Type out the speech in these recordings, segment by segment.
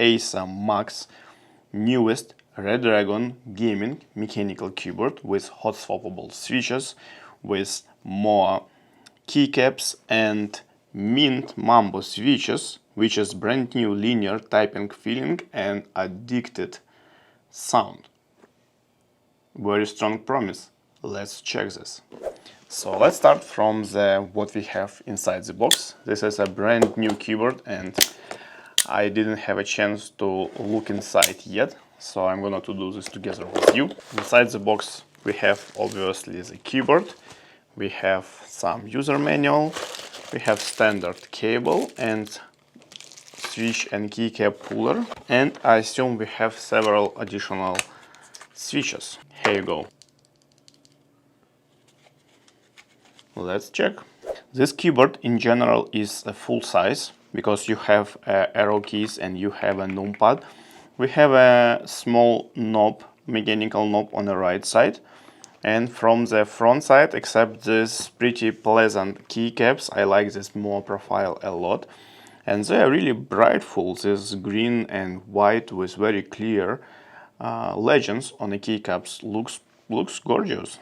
EISA Max newest Redragon gaming mechanical keyboard with hot swappable switches, with more keycaps and mint mambo switches, which is brand new linear typing feeling and addicted sound. Very strong promise. Let's check this. So let's start from what we have inside the box. This is a brand new keyboard and I didn't have a chance to look inside yet, so I'm gonna do this together with you. Inside the box we have obviously the keyboard, we have some user manual, we have standard cable and switch and keycap puller, and I assume we have several additional switches. Here you go. Let's check. This keyboard in general is a full size because you have arrow keys and you have a numpad. We have a small knob, mechanical knob on the right side, and from the front side, except this pretty pleasant keycaps, I like this more profile a lot, and they are really brightful. This green and white with very clear legends on the keycaps looks gorgeous.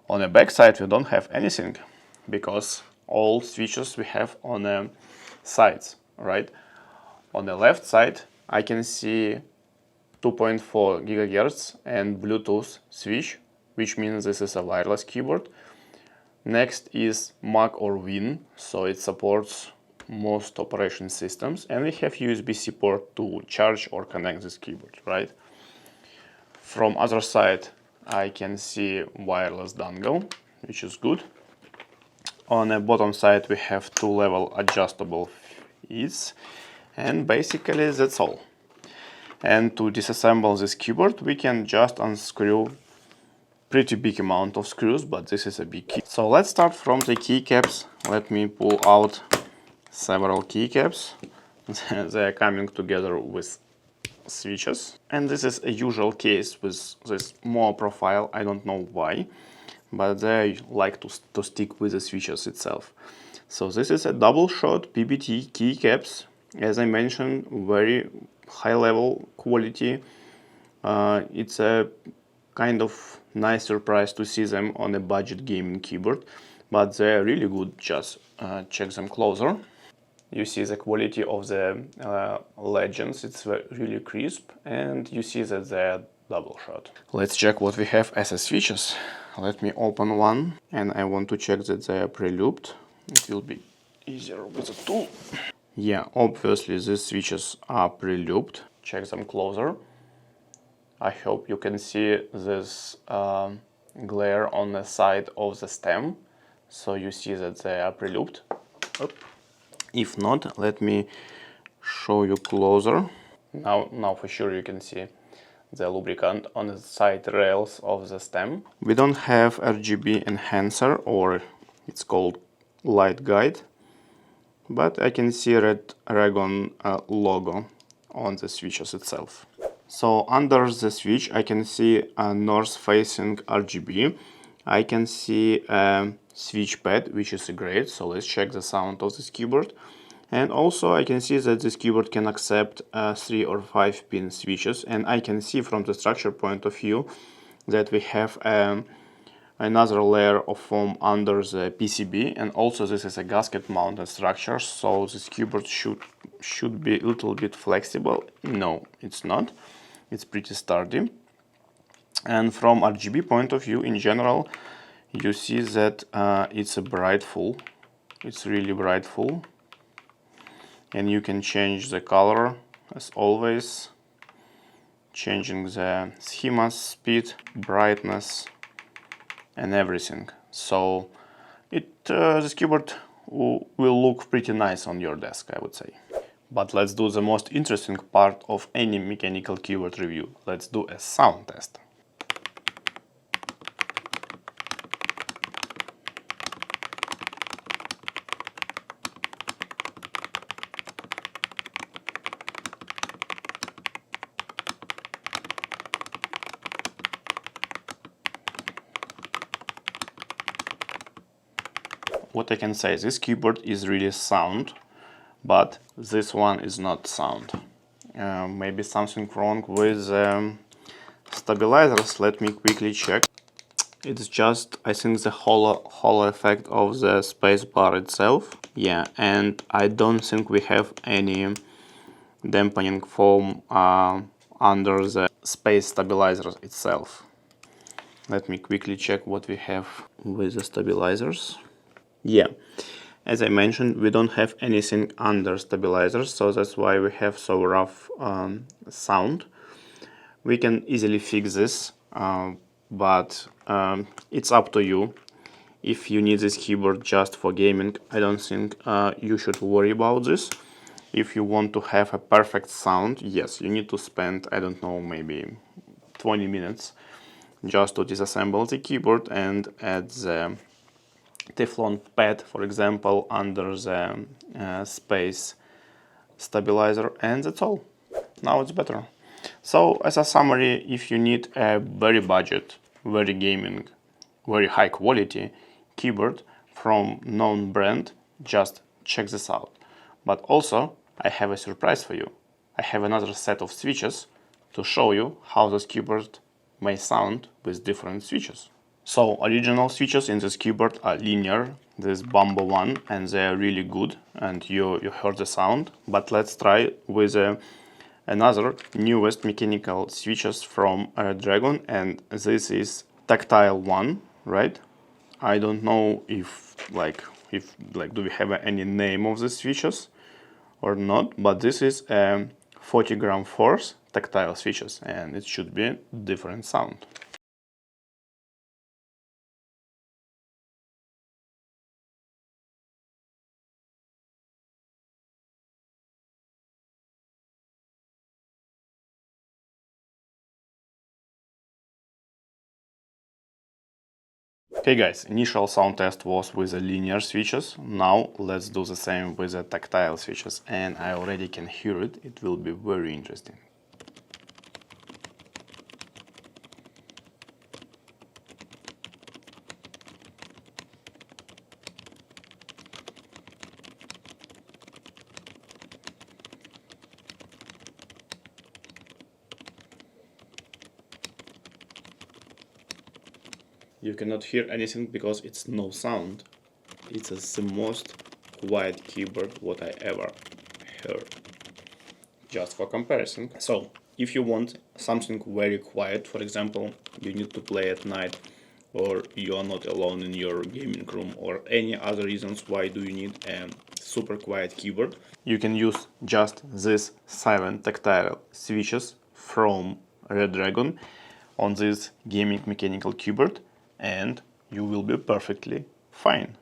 On the back side we don't have anything because all switches we have on the sides, right? On the left side I can see 2.4 GHz and Bluetooth switch, which means this is a wireless keyboard. Next is Mac or Win, so it supports most operation systems, and we have USB-C port to charge or connect this keyboard, right? From other side I can see wireless dongle, which is good. On the bottom side we have 2-level adjustable feeds, and basically that's all. And to disassemble this keyboard we can just unscrew pretty big amount of screws, but this is a big key. So let's start from the keycaps. Let me pull out several keycaps. They are coming together with switches, and this is a usual case with this more profile. I don't know why, but they like to stick with the switches itself. So this is a double shot PBT keycaps, as I mentioned, very high level quality. It's a kind of nice surprise to see them on a budget gaming keyboard, but they're really good. Just check them closer. You see the quality of the legends, it's really crisp, and you see that they're double shot. Let's check what we have as a switches. Let me open one, and I want to check that they are pre-looped. It will be easier with a tool. Yeah, obviously these switches are pre-looped. Check them closer. I hope you can see this glare on the side of the stem, so you see that they are pre-looped. If not, let me show you closer. Now for sure you can see the lubricant on the side rails of the stem. We don't have RGB enhancer, or it's called light guide, but I can see Redragon logo on the switches itself. So under the switch I can see a north facing RGB. I can see a switch pad, which is great, so let's check the sound of this keyboard. And also I can see that this keyboard can accept 3 or 5 pin switches, and I can see from the structure point of view that we have another layer of foam under the PCB, and also this is a gasket mounted structure, so this keyboard should be a little bit flexible. No, it's not. It's pretty sturdy. And from RGB point of view in general, you see that it's a bright full. It's really bright full. And you can change the color as always, changing the schema, speed, brightness, and everything. So this keyboard will look pretty nice on your desk, I would say. But let's do the most interesting part of any mechanical keyboard review. Let's do a sound test. What I can say, this keyboard is really sound, but this one is not sound. maybe something wrong with stabilizers. Let me quickly check. It's just, I think, the hollow effect of the space bar itself. Yeah, and I don't think we have any dampening foam under the space stabilizer itself. Let me quickly check what we have with the stabilizers. Yeah, as I mentioned, we don't have anything under stabilizers, so that's why we have so rough sound. We can easily fix this, but it's up to you. If you need this keyboard just for gaming, I don't think you should worry about this. If you want to have a perfect sound, yes, you need to spend, I don't know, maybe 20 minutes just to disassemble the keyboard and add the Teflon pad, for example, under the space stabilizer, and that's all. Now it's better. So as a summary, if you need a very budget, very gaming, very high quality keyboard from known brand, just check this out. But also, I have a surprise for you. I have another set of switches to show you how this keyboard may sound with different switches. So original switches in this keyboard are linear, this Bumbo one, and they are really good, and you heard the sound. But let's try with another newest mechanical switches from Redragon, and this is Tactile one, right? I don't know if do we have any name of the switches or not, but this is 40-gram force tactile switches, and it should be different sound. Okay guys, initial sound test was with the linear switches. Now let's do the same with the tactile switches, and I already can hear it. It will be very interesting. You cannot hear anything because it's no sound. It's the most quiet keyboard what I ever heard. Just for comparison. So, if you want something very quiet, for example, you need to play at night, or you are not alone in your gaming room, or any other reasons why do you need a super quiet keyboard, you can use just this silent tactile switches from Redragon on this gaming mechanical keyboard, and you will be perfectly fine.